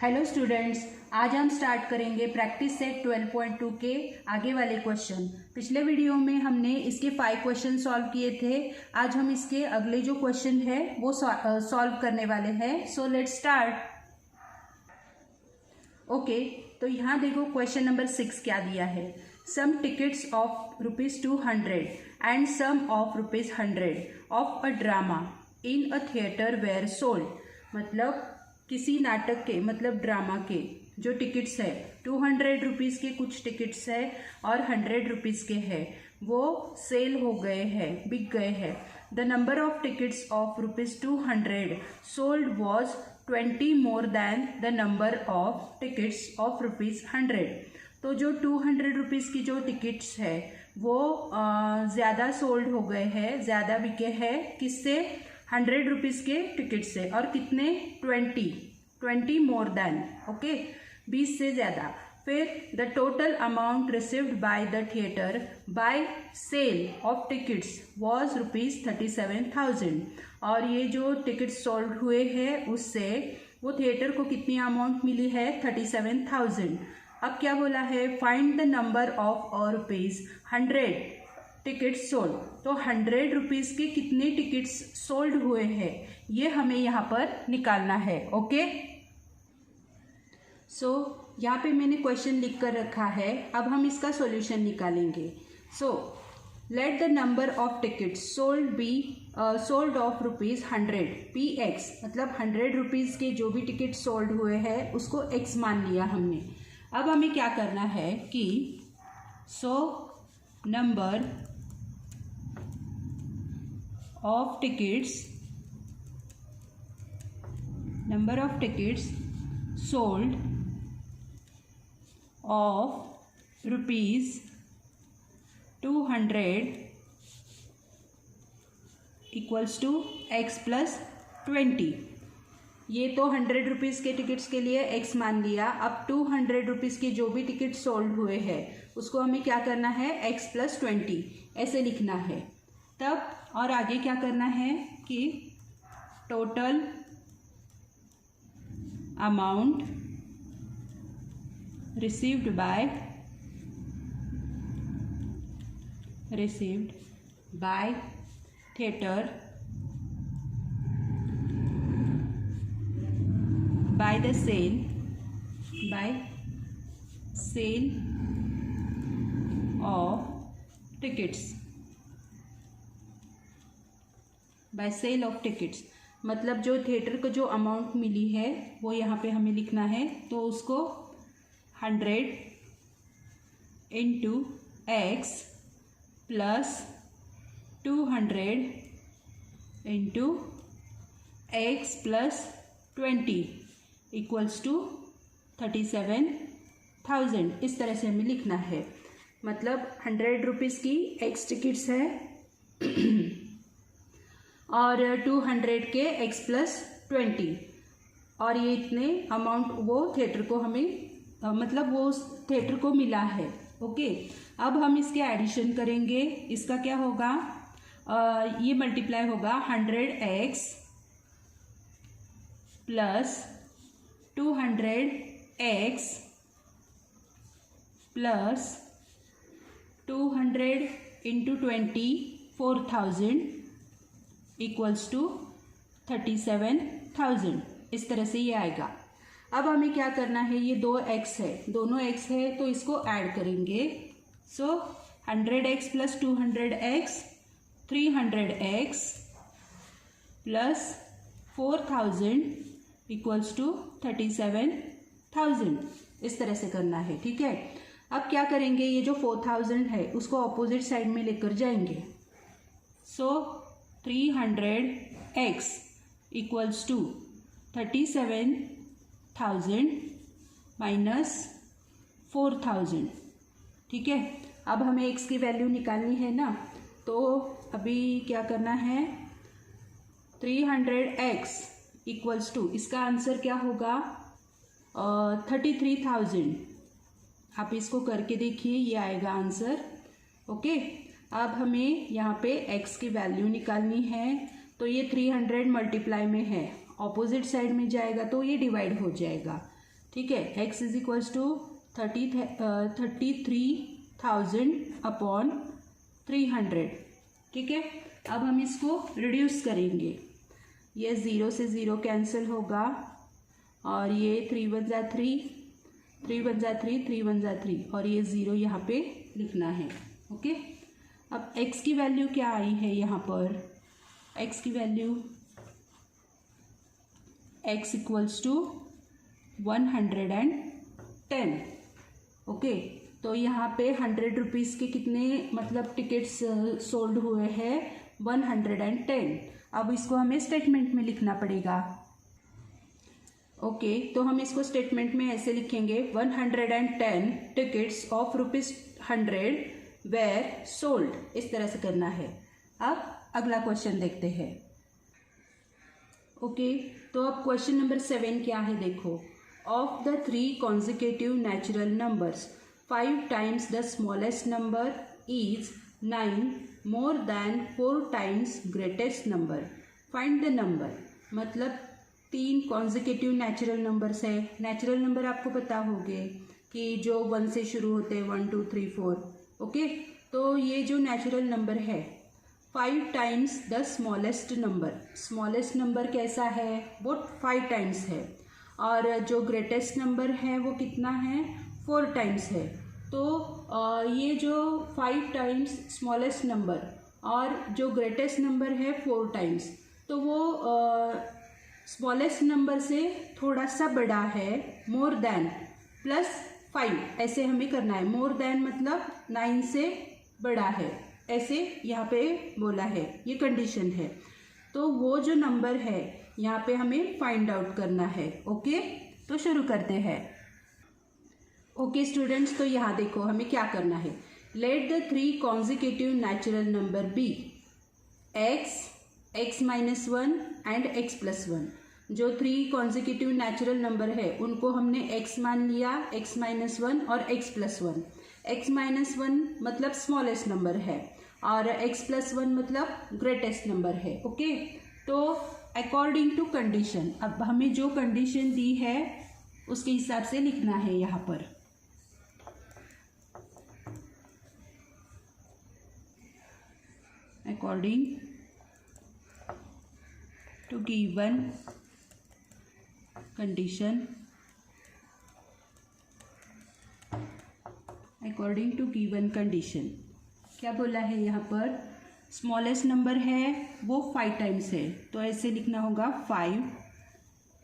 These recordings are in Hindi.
हेलो स्टूडेंट्स, आज हम स्टार्ट करेंगे प्रैक्टिस सेट 12.2 के आगे वाले क्वेश्चन। पिछले वीडियो में हमने इसके 5 क्वेश्चन सॉल्व किए थे। आज हम इसके अगले जो क्वेश्चन है वो सॉल्व करने वाले हैं। So let's start. ओके, तो यहाँ देखो क्वेश्चन नंबर 6 क्या दिया है। Some tickets of ₹200 and some of ₹100 of a drama in a theatre were sold. मतलब किसी नाटक के मतलब ड्रामा के जो टिकट्स है 200 रुपीज़ के कुछ टिकट्स है और 100 रुपीज़ के है, वो सेल हो गए हैं, बिक गए हैं। The number of tickets of ₹200 sold was 20 more than the number of tickets of ₹100। तो जो 200 रुपीज़ की जो टिकट्स है वो ज़्यादा सोल्ड हो गए हैं, ज़्यादा बिके हैं किससे, 100 रुपीज़ के टिकट से। और कितने, 20 मोर देन, ओके, 20 से ज़्यादा। फिर the total amount received by the theatre by sale of tickets was ₹37,000। और ये जो टिकट्स सोल्ड हुए हैं उससे वो थिएटर को कितनी अमाउंट मिली है, 37,000। अब क्या बोला है, find the number of ₹100 tickets sold. तो 100 रुपीज़ के कितने टिकट्स सोल्ड हुए हैं ये हमें यहाँ पर निकालना है। ओके, सो यहाँ पे मैंने क्वेश्चन लिख कर रखा है। अब हम इसका सॉल्यूशन निकालेंगे। So let the number of tickets sold be sold off ₹100 PX। मतलब 100 रुपीज़ के जो भी टिकट सोल्ड हुए हैं उसको X मान लिया हमने। अब हमें क्या करना है कि number of tickets sold of ₹200 equals to X plus 20। ये तो 100 रुपीज़ के टिकट्स के लिए X मान लिया। अब 200 रुपीज़ के जो भी टिकट सोल्ड हुए हैं उसको हमें क्या करना है, X plus 20 ऐसे लिखना है। तब और आगे क्या करना है कि total amount received by theatre by the sale of tickets by sale of tickets. मतलब जो थिएटर को जो अमाउंट मिली है वो यहाँ पे हमें लिखना है। तो उसको 100 into X plus 200 into X plus 20 equals to 37,000। इस तरह से हमें लिखना है। मतलब 100 रुपीज़ की X टिकट्स है और 200 के X प्लस 20 और ये इतने अमाउंट वो थिएटर को हमें मतलब वो थिएटर को मिला है। ओके, अब हम इसके एडिशन करेंगे। इसका क्या होगा, ये मल्टीप्लाई होगा 100X plus 200X plus 200 into 20 4,000 equals to 37,000। इस तरह से ये आएगा। अब हमें क्या करना है, ये दो X है, दोनों X है तो इसको ऐड करेंगे। 100X plus 200X 300X plus 4,000 equals to 37,000। इस तरह से करना है, ठीक है। अब क्या करेंगे, ये जो 4,000 है उसको अपोजिट साइड में लेकर जाएंगे। 300X इक्वल्स टू 37,000 माइनस 4,000, ठीक है। अब हमें X की वैल्यू निकालनी है ना, तो अभी क्या करना है, 300X इक्वल्स टू, इसका आंसर क्या होगा, 33,000। आप इसको करके देखिए, ये आएगा आंसर। ओके, अब हमें यहाँ पे X की वैल्यू निकालनी है। तो ये 300 मल्टीप्लाई में है, ऑपोजिट साइड में जाएगा तो ये डिवाइड हो जाएगा। ठीक है, x is equals to 33,000 upon 300। ठीक है, अब हम इसको रिड्यूस करेंगे। ये 0 से 0 कैंसिल होगा और ये 3 1 जा 3, 3 1 जा 3, 3 1 जा 3 और ये 0 यहाँ पे लिखना है। ओके, अब x की वैल्यू क्या आई है यहाँ पर? x की value x equals to 110। Okay, तो यहाँ पे 100 रुपीज़ के कितने मतलब टिकट्स सोल्ड हुए हैं? 110। अब इसको हमें स्टेटमेंट में लिखना पड़ेगा। ओके, तो हम इसको स्टेटमेंट में ऐसे लिखेंगे 110 टिकट्स ऑफ ₹100 वेर सोल्ड। इस तरह से करना है। अब अगला क्वेश्चन देखते हैं। ओके, तो अब क्वेश्चन नंबर 7 क्या है देखो। Of the 3 consecutive natural numbers 5 times the smallest number is 9 more than 4 times greatest number. Find the number। मतलब 3 consecutive natural numbers है। नेचुरल नंबर आपको पता होंगे कि जो 1 से शुरू होते हैं, 1 2 3 4। ओके, तो ये जो नेचुरल नंबर है 5 times the smallest number. Smallest number कैसा है? वो 5 टाइम्स है। और जो ग्रेटेस्ट नंबर है वो कितना है? 4 टाइम्स है। तो ये जो 5 टाइम्स स्मॉलेस्ट नंबर और जो ग्रेटेस्ट नंबर है 4 टाइम्स, तो वो स्मॉलेस्ट नंबर से थोड़ा सा बड़ा है। मोर देन प्लस 5 ऐसे हमें करना है। मोर देन मतलब 9 से बड़ा है, ऐसे यहाँ पे बोला है, ये कंडीशन है। तो वो जो नंबर है यहाँ पे हमें फाइंड आउट करना है। ओके, तो शुरू करते हैं। ओके स्टूडेंट्स, तो यहाँ देखो हमें क्या करना है। Let the 3 consecutive natural number be x, x minus 1 and x plus 1। जो 3 consecutive natural नंबर है उनको हमने x मान लिया, x minus 1 और x plus 1। x minus 1 मतलब स्मॉलेस्ट नंबर है और x plus 1 मतलब ग्रेटेस्ट नंबर है। ओके, तो अकॉर्डिंग टू कंडीशन, अब हमें जो कंडीशन दी है उसके हिसाब से लिखना है यहाँ पर। According to given condition, according to given condition क्या बोला है यहाँ पर? स्मॉलेस्ट नंबर है वो 5 टाइम्स है, तो ऐसे लिखना होगा 5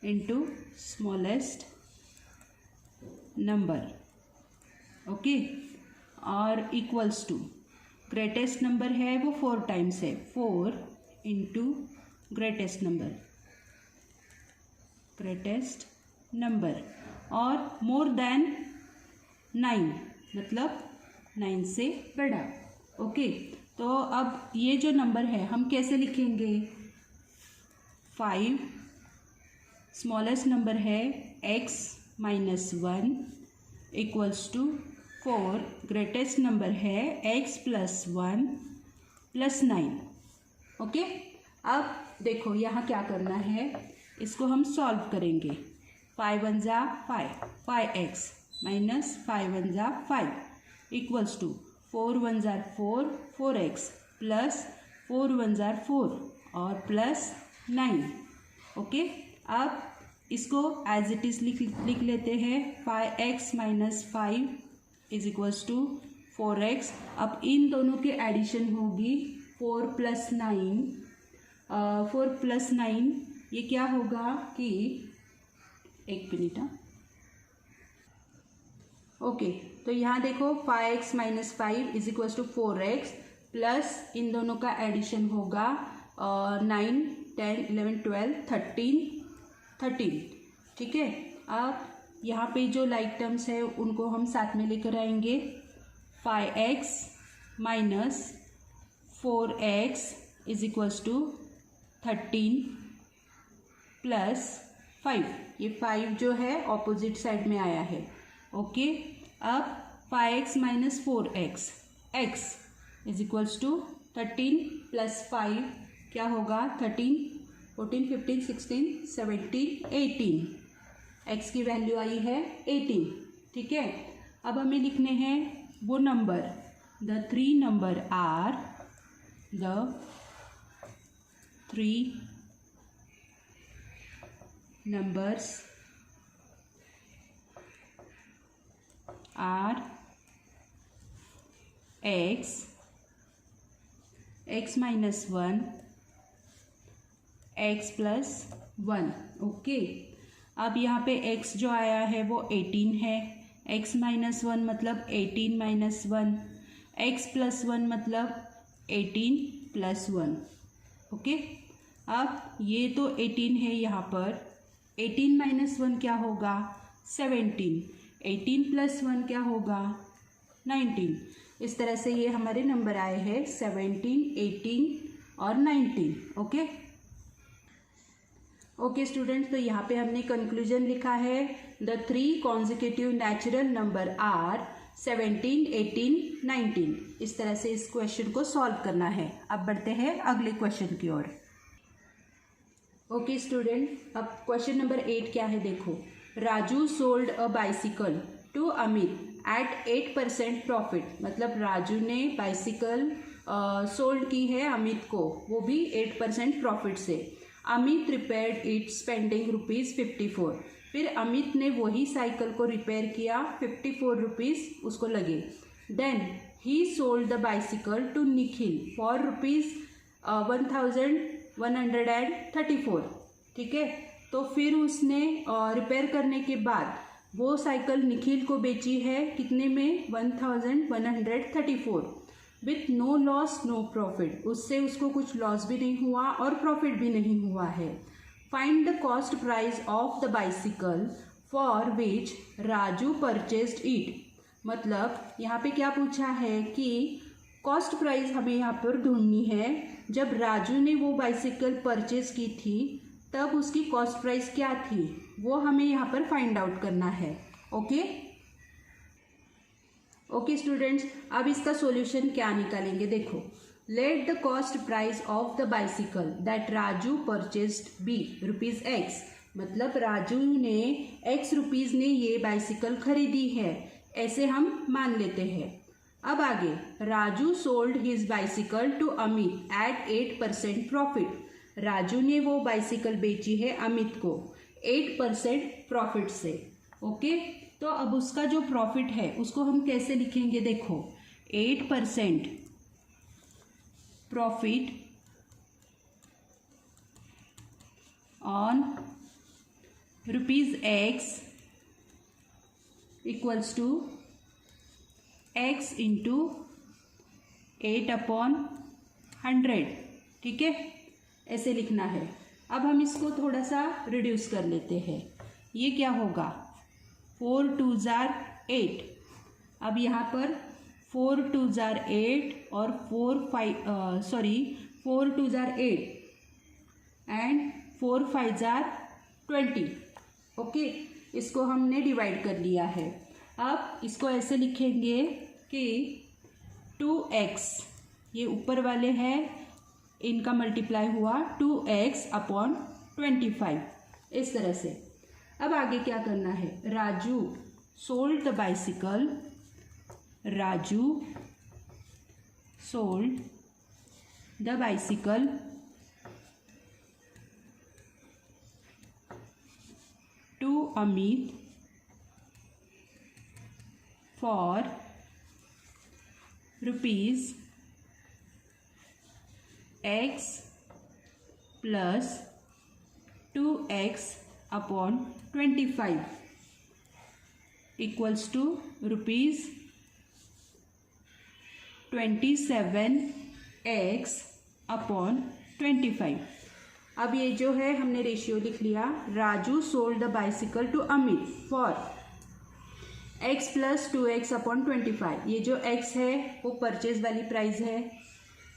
इंटू स्मॉलेस्ट नंबर। ओके, और इक्वल्स टू ग्रेटेस्ट नंबर है वो 4 टाइम्स है, 4 into greatest number, greatest number. और मोर देन 9 मतलब 9 से बड़ा। ओके, तो अब ये जो नंबर है हम कैसे लिखेंगे? 5 स्मॉलेस्ट नंबर है x minus 1 equals to 4 greatest number है x plus 1 plus 9। ओके, अब देखो यहाँ क्या करना है, इसको हम सॉल्व करेंगे। 5 1 जा 5, 5x माइनस 5 1 जा 5 इक्वल्स टू 4 1 जार 4, 4x प्लस 4 1 जार 4 और प्लस 9। ओके, अब इसको एज इट इज़ लिख लेते हैं। 5x minus 5 is equals to 4x। अब इन दोनों के एडिशन होगी 4 प्लस 9, 4 प्लस 9 ये क्या होगा कि एक मिनट। ओके, तो यहाँ देखो 5x minus 5 is equals to 4x plus इन दोनों का एडिशन होगा 9 10 11 12 13। ठीक है, अब यहाँ पे जो लाइक टर्म्स है उनको हम साथ में लेकर आएंगे। 5x minus 4x is equals to 13 plus 5। ये 5 जो है ऑपोजिट साइड में आया है। ओके, अब 5x minus 4x, x is equals to 13 plus 5 क्या होगा? 13 14 15 16 17 18। x की वैल्यू आई है 18, ठीक है। अब हमें लिखने हैं वो नंबर, the three number are, the three numbers are x, x minus 1, x plus 1। Okay, अब यहाँ पे x जो आया है वो 18 है, x माइनस 1 मतलब 18 माइनस 1, x प्लस 1 मतलब 18 प्लस 1। ओके, अब ये तो 18 है, यहाँ पर 18 माइनस 1 क्या होगा 17, 18 प्लस 1 क्या होगा 19। इस तरह से ये हमारे नंबर आए हैं 17, 18 और 19। ओके ओके स्टूडेंट्स, तो यहाँ पे हमने कंक्लूजन लिखा है, the three consecutive natural number are 17, 18, 19। इस तरह से इस क्वेश्चन को सॉल्व करना है। अब बढ़ते हैं अगले क्वेश्चन की ओर। ओके स्टूडेंट, अब क्वेश्चन नंबर 8 क्या है देखो। Raju sold a bicycle to Amit at 8% profit. मतलब राजू ने बाइसिकल सोल्ड की है अमित को, वो भी 8% प्रॉफिट से। Amit repaired it spending ₹54। फिर अमित ने वही साइकिल को रिपेयर किया, 54 रुपीज़ उसको लगे। Then he sold the bicycle to Nikhil for ₹1134। ठीक है, तो फिर उसने रिपेयर करने के बाद वो साइकिल निखिल को बेची है कितने में 1134 with no loss no profit. उससे उसको कुछ लॉस भी नहीं हुआ और प्रॉफिट भी नहीं हुआ है। Find the cost price of the bicycle for which Raju purchased it. मतलब यहाँ पे क्या पूछा है कि कॉस्ट प्राइस हमें यहाँ पर ढूंढनी है। जब राजू ने वो बाइसिकल परचेज की थी तब उसकी कॉस्ट प्राइस क्या थी, वो हमें यहाँ पर फाइंड आउट करना है। ओके ओके स्टूडेंट्स, अब इसका सॉल्यूशन क्या निकालेंगे देखो। Let the cost price of the bicycle that Raju purchased be ₹X। मतलब राजू ने X रुपीज़ ने ये बाइसिकल खरीदी है, ऐसे हम मान लेते हैं। अब आगे, Raju sold his bicycle to Amit at 8% profit. Raju ने वो बाइसिकल बेची है अमित को 8% प्रॉफिट से। ओके, तो अब उसका जो प्रॉफिट है उसको हम कैसे लिखेंगे देखो। 8% profit on ₹X equals to X into 8/100। ठीक है, ऐसे लिखना है। अब हम इसको थोड़ा सा रिड्यूस कर लेते हैं। ये क्या होगा 4 2s 8। अब यहाँ पर 4 2s 8 और 4 2s 8 एंड 4 5s 20। ओके, इसको हमने डिवाइड कर लिया है। अब इसको ऐसे लिखेंगे कि 2x, ये ऊपर वाले हैं, इनका मल्टीप्लाई हुआ 2x/25, इस तरह से। अब आगे क्या करना है, Raju sold the bicycle, Raju sold the bicycle to Amit for ₹X plus 2x/25 equals to ₹27x/25। अब ये जो है हमने रेशियो लिख लिया। Raju sold the bicycle to Amit for x plus 2x/25। ये जो x है वो परचेज वाली प्राइस है।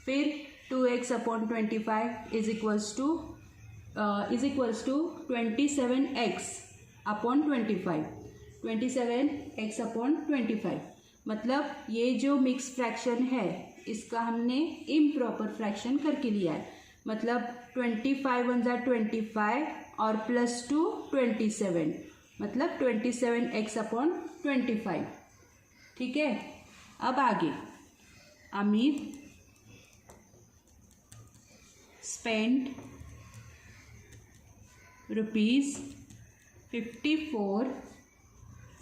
फिर 2x/25 is equals to 27x/25, 27x/25। मतलब ये जो मिक्स फ्रैक्शन है इसका हमने इम्प्रॉपर फ्रैक्शन करके लिया है। मतलब 25 1s 25 और +2 27, मतलब 27x/25। ठीक है, अब आगे अमित spent ₹54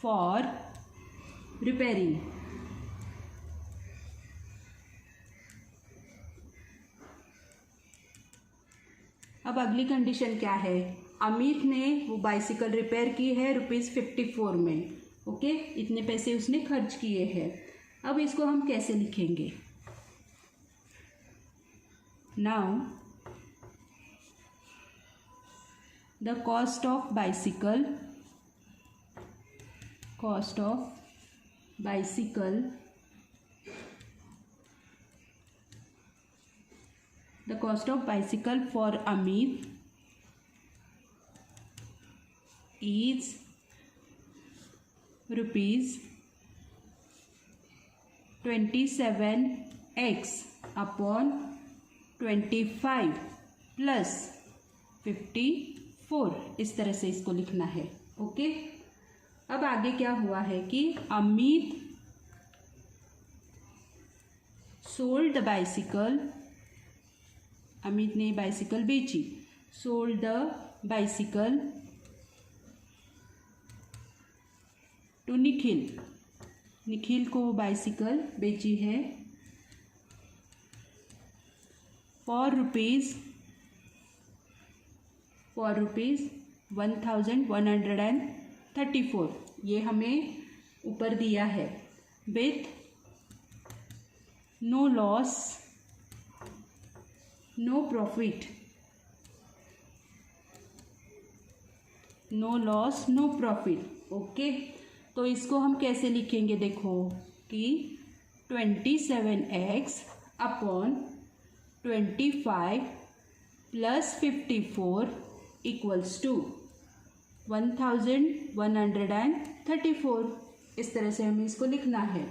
for repairing। अब अगली कंडीशन क्या है, अमित ने वो बाइसिकल रिपेयर की है ₹54 में। ओके, इतने पैसे उसने खर्च किए हैं। अब इसको हम कैसे लिखेंगे? Now the cost of bicycle for Amit is ₹27x/25 plus 54। इस तरह से इसको लिखना है। ओके, अब आगे क्या हुआ है कि Amit sold the bicycle, Amit ने बाइसिकल बेची। Sold the bicycle to Nikhil, Nikhil को बाइसिकल बेची है फॉर रुपीज़ 1134। ये हमें ऊपर दिया है। With no loss no profit, no loss no profit. Okay, तो इसको हम कैसे लिखेंगे? देखो कि 27x/25 प्लस 54 इक्वल्स टू 1134। इस तरह से हमें इसको लिखना है।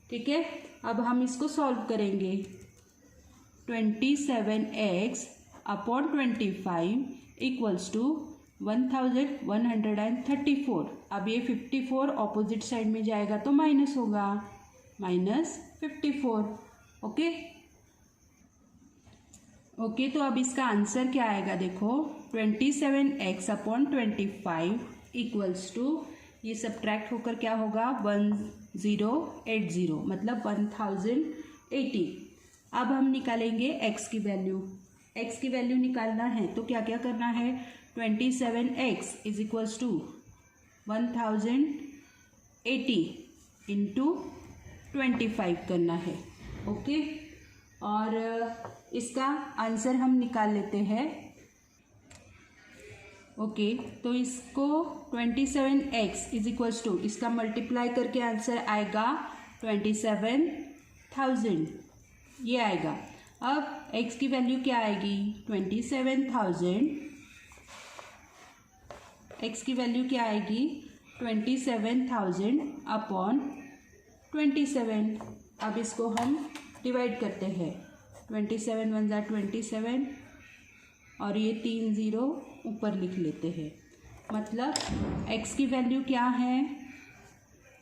ठीक है, अब हम इसको सॉल्व करेंगे। 27x/25 equals to 1134। अब ये 54 ऑपोजिट साइड में जाएगा तो माइनस होगा, -54। ओके, तो अब इसका आंसर क्या आएगा? देखो 27x/25 इक्वल्स टू, ये सब्ट्रैक्ट होकर क्या होगा? 1080, मतलब 1080। अब हम निकालेंगे x की वैल्यू। x की वैल्यू निकालना है तो क्या क्या करना है? 27x is equals to 1080 into 25 करना है। ओके, और इसका आंसर हम निकाल लेते हैं। ओके, तो इसको 27x इज इक्वल्स टू, इसका मल्टीप्लाई करके आंसर आएगा 27,000, ये आएगा। अब x की वैल्यू क्या आएगी? 27,000। x की वैल्यू क्या आएगी? 27,000/27। अब इसको हम डिवाइड करते हैं। 27 1 = 27 और ये 3 0 ऊपर लिख लेते हैं। मतलब x की वैल्यू क्या है?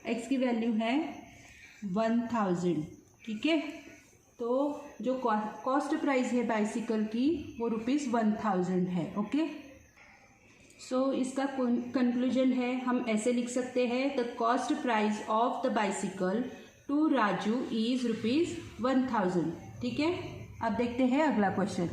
x की वैल्यू है 1000। ठीक है, तो जो कॉस्ट प्राइस है बाइसिकल की वो ₹1000 है। ओके, सो इसका कंक्लूजन है, हम ऐसे लिख सकते हैं, the cost price of the bicycle to Raju is ₹1000। ठीक है, अब देखते हैं अगला क्वेश्चन।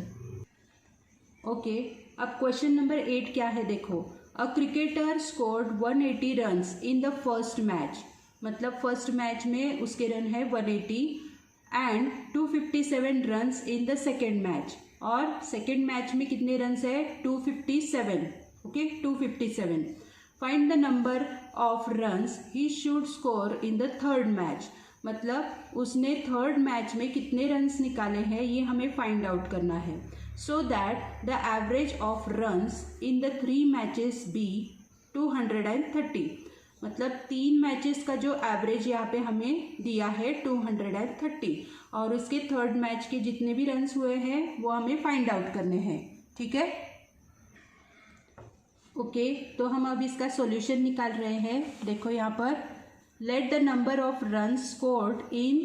ओके, अब क्वेश्चन नंबर 8 क्या है? देखो, a cricketer scored 180 runs in the first match, मतलब फर्स्ट मैच में उसके रन है 180 and 257 runs in the second match, और सेकेंड मैच में कितने रन्स है? 257। Okay, 257। Find the number of runs he should score in the third match, मतलब उसने थर्ड मैच में कितने रन्स निकाले हैं ये हमें फाइंड आउट करना है। So that the average of runs in the 3 matches be 230, मतलब 3 मैचेस का जो एवरेज यहाँ पे हमें दिया है 230, और उसके थर्ड मैच के जितने भी रन्स हुए हैं वो हमें फाइंड आउट करने हैं। ठीक है, ओके, तो हम अब इसका सॉल्यूशन निकाल रहे हैं। देखो यहाँ पर, let the number of run scored in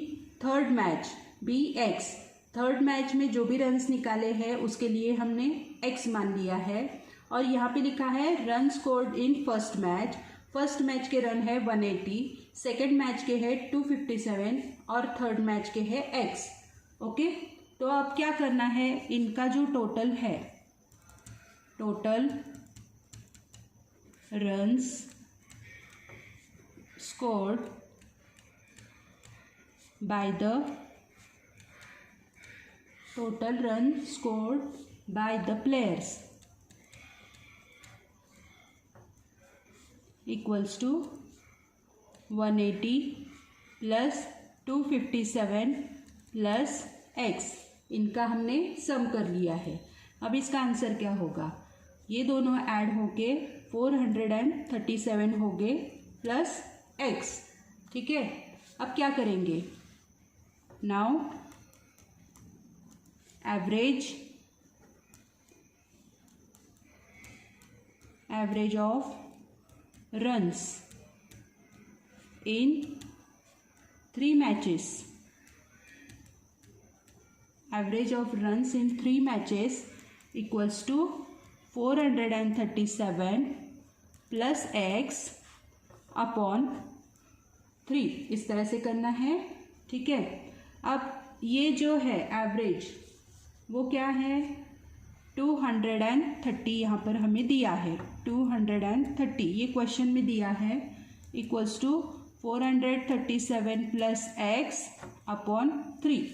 third match be x. Third match में जो भी रन्स निकाले हैं उसके लिए हमने एक्स मान लिया है। और यहाँ पे लिखा है run scored in first match. First match के रन है 180, सेकेंड मैच के है 257 और थर्ड मैच के है एक्स। ओके, तो अब क्या करना है, इनका जो टोटल है, total runs scored by the total run scored by the players equals to 180 plus 257 plus x। इनका हमने सम कर लिया है। अब इसका आंसर क्या होगा, ये दोनों ऐड होके 437 हो गए प्लस x। ठीक है, अब क्या करेंगे, now average of runs in 3 matches. Average of runs in 3 matches equals to 437 plus x upon 3। इस तरह से करना है। ठीक है, अब ये जो है एवरेज वो क्या है, 230 यहाँ पर हमें दिया है, 230 ये क्वेश्चन में दिया है, equals to 437 plus x upon 3।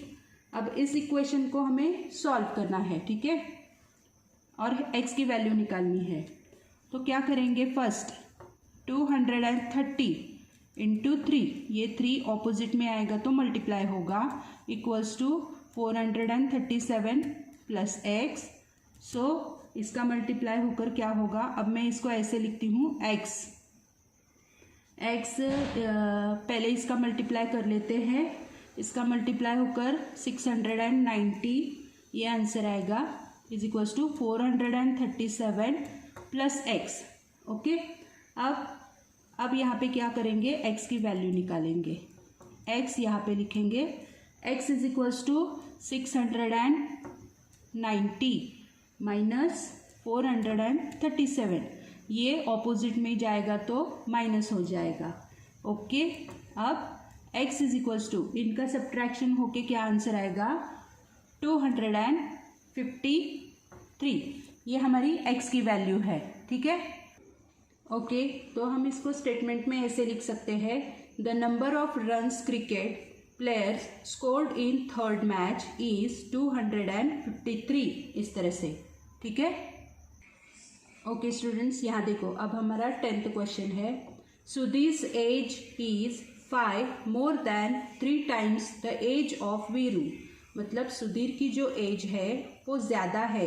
अब इस इक्वेशन को हमें सॉल्व करना है। ठीक है, और x की वैल्यू निकालनी है। तो क्या करेंगे, फर्स्ट 230 इंटू 3, ये 3 ऑपोजिट में आएगा तो मल्टीप्लाई होगा, इक्वल्स टू 437 प्लस एक्स। सो इसका मल्टीप्लाई होकर क्या होगा, अब मैं इसको ऐसे लिखती हूँ x। पहले इसका मल्टीप्लाई कर लेते हैं। इसका मल्टीप्लाई होकर 690 ये आंसर आएगा, is equals to 437 plus x. Okay, अब यहाँ पे क्या करेंगे, x की वैल्यू निकालेंगे। x यहाँ पे लिखेंगे, x is equals to 690 minus 437, ये ऑपोजिट में जाएगा तो माइनस हो जाएगा। ओके, अब x इज इक्वल्स टू, इनका सब्ट्रैक्शन होके क्या आंसर आएगा, 253। ये हमारी x की वैल्यू है। ठीक है, ओके, तो हम इसको स्टेटमेंट में ऐसे लिख सकते हैं, the number of runs cricket players scored in third match is 253, इस तरह से। ठीक है, ओके स्टूडेंट्स, यहाँ देखो, अब हमारा 10th क्वेश्चन है, Sudhir's age is 5 more than 3 times the age of Veeru. मतलब सुधीर की जो एज है वो ज़्यादा है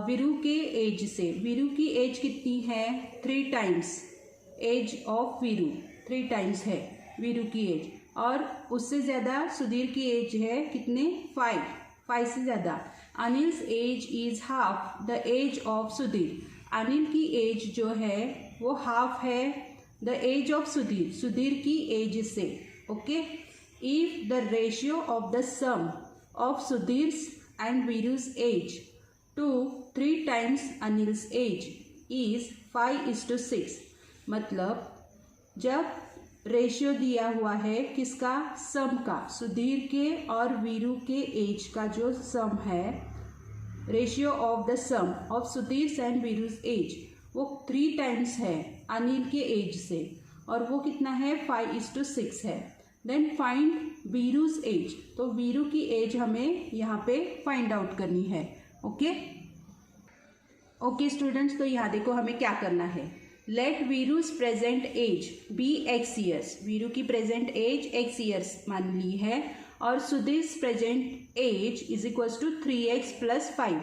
वीरू के एज से। वीरू की एज कितनी है, 3 times age of Veeru, 3 times है वीरू की एज, और उससे ज़्यादा सुधीर की एज है कितने, 5 से ज़्यादा। Anil's age is half the age of Sudhir. Anil की एज जो है वो हाफ है the age of Sudhir, Sudhir की एज से। Okay, if the ratio of the sum of Sudhir's and Viru's age to 3 times Anil's age is 5:6। मतलब जब रेशियो दिया हुआ है किसका, सम का, सुधीर के और वीरू के एज का जो सम है, ratio of the sum of Sudhir and Viru's age, वो 3 टाइम्स है अनिल के एज से, और वो कितना है, 5:6 है। देन फाइंड वीरूज एज, तो वीरू की एज हमें यहाँ पे फाइंड आउट करनी है। ओके स्टूडेंट्स, तो यहाँ देखो हमें क्या करना है, let Viru's present age be x years. Viru की प्रेजेंट एज x ईयर्स मान ली है, और Sudhir's present age is equals to 3x plus 5,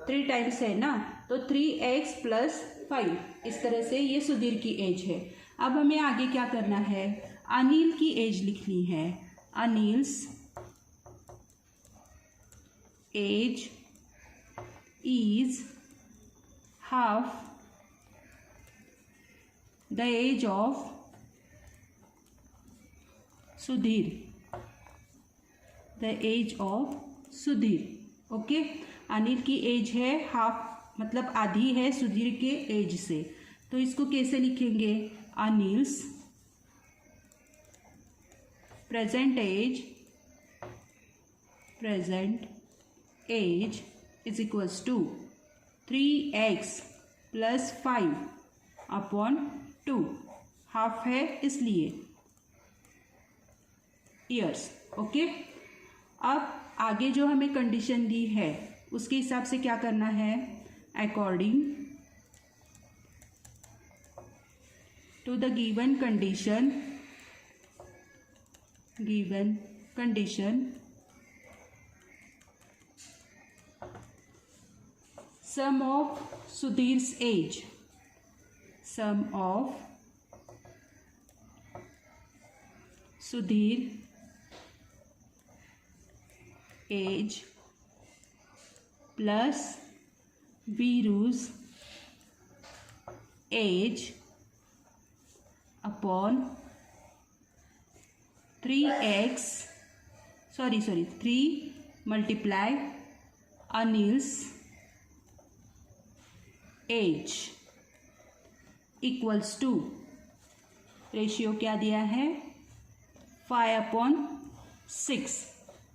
3 times है ना, तो 3x प्लस 5, इस तरह से ये सुधीर की एज है। अब हमें आगे क्या करना है, अनिल की एज लिखनी है। Anil's age is half the age of Sudhir, the age of Sudhir. ओके, अनिल की एज है हाफ, मतलब आधी है सुधीर के एज से. तो इसको कैसे लिखेंगे? Anil's present age is equals to 3x + 5/2. Half है इसलिए ईयर्स. ओके, अब आगे जो हमें कंडीशन दी है उसके हिसाब से क्या करना है? According to the given condition sum of Sudhir's age, sum of Sudhir age plus Viru's age upon 3 multiply Anil's age equals to, ratio क्या दिया है? 5/6.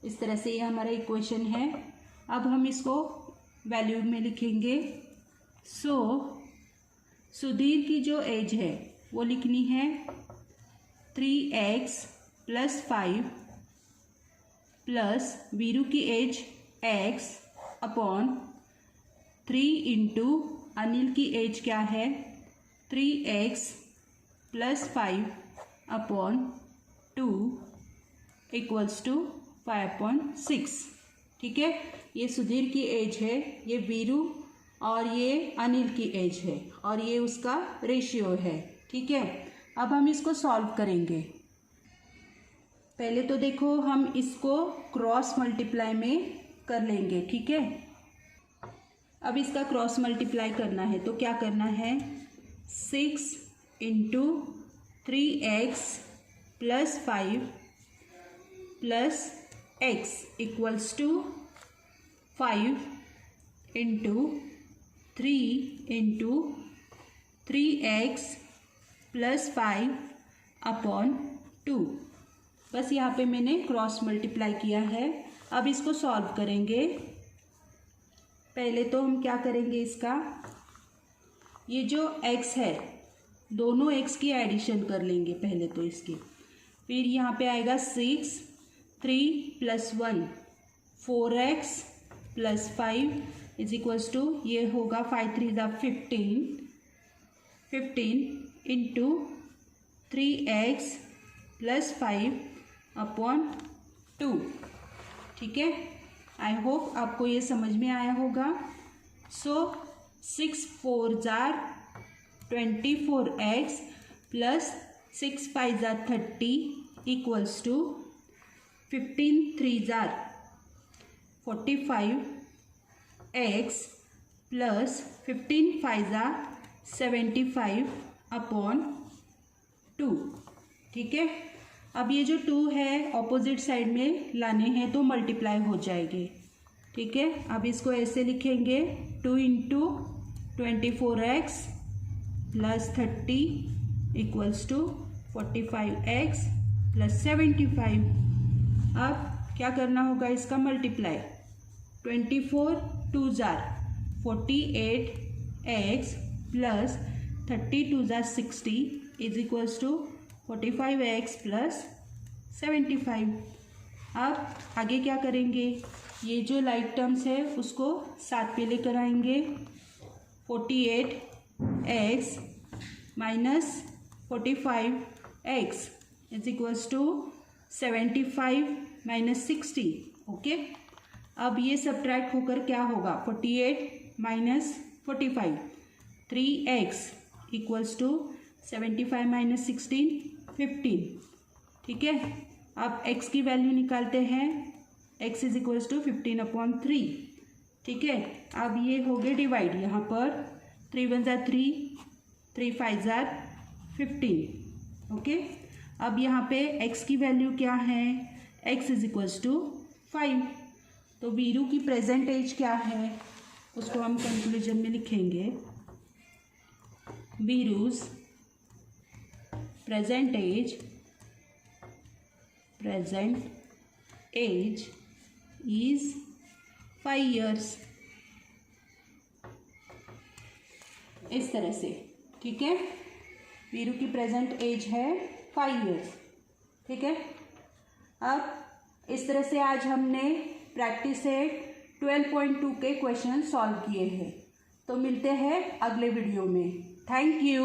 इस तरह से ये हमारा इक्वेशन है. अब हम इसको वैल्यू में लिखेंगे. सो सुधीर की जो एज है वो लिखनी है 3x + 5 प्लस वीरू की age x upon 3 into Anil की एज क्या है? 3x + 5/2 equals to 5/6. ठीक है, ये सुधीर की एज है, ये वीरू और ये अनिल की एज है और ये उसका रेशियो है. ठीक है, अब हम इसको सॉल्व करेंगे. पहले तो देखो हम इसको क्रॉस मल्टीप्लाई में कर लेंगे. ठीक है, अब इसका क्रॉस मल्टीप्लाई करना है तो क्या करना है? 6 into 3x + 5 plus x equals to 5 into 3 into 3x + 5/2. बस यहाँ पे मैंने क्रॉस मल्टीप्लाई किया है. अब इसको सॉल्व करेंगे. पहले तो हम क्या करेंगे, इसका ये जो x है दोनों x की एडिशन कर लेंगे पहले तो इसकी. फिर यहाँ पे आएगा 6, 3 + 1 4x + 5 इज इक्वल्स टू, ये होगा 5 3 15 इंटू 3x + 5/2. ठीक है, आई होप आपको ये समझ में आया होगा. So 6 4 24x plus 6 5 30 equals to 15 3 45x plus 15 5 75/2. ठीक है, अब ये जो 2 है ऑपोजिट साइड में लाने हैं तो मल्टीप्लाई हो जाएंगे. ठीक है, अब इसको ऐसे लिखेंगे 2 into 24x + 30 equals to 45x + 75. अब क्या करना होगा? इसका multiply. 24 2 48x plus 30 2 60 is equals to 45x + 75. अब आगे क्या करेंगे? ये जो लाइक टर्म्स है उसको साथ पे लेकर आएंगे. 48x - 45x is equals to 75 - 60. Okay, अब ये सब्ट्रैक्ट होकर क्या होगा? 48 - 45 3x इक्वल्स टू 75 - 16 15. ठीक है, अब x की वैल्यू निकालते हैं. x is equals to 15/3. ठीक है, अब ये हो गए डिवाइड. यहाँ पर 3 1 जार 3, 3 5 जार 15। ओके, अब यहाँ पे x की वैल्यू क्या है, x इज इक्वल्स टू 5। तो वीरू की प्रेजेंट एज क्या है, उसको हम कंक्लूजन में लिखेंगे। वीरूज प्रेजेंट एज इज 5 years। इस तरह से, ठीक है, वीरू की प्रेजेंट एज है 5 years। ठीक है, अब इस तरह से आज हमने प्रैक्टिस से 12.2 के क्वेश्चन सॉल्व किए हैं। तो मिलते हैं अगले वीडियो में। Thank you.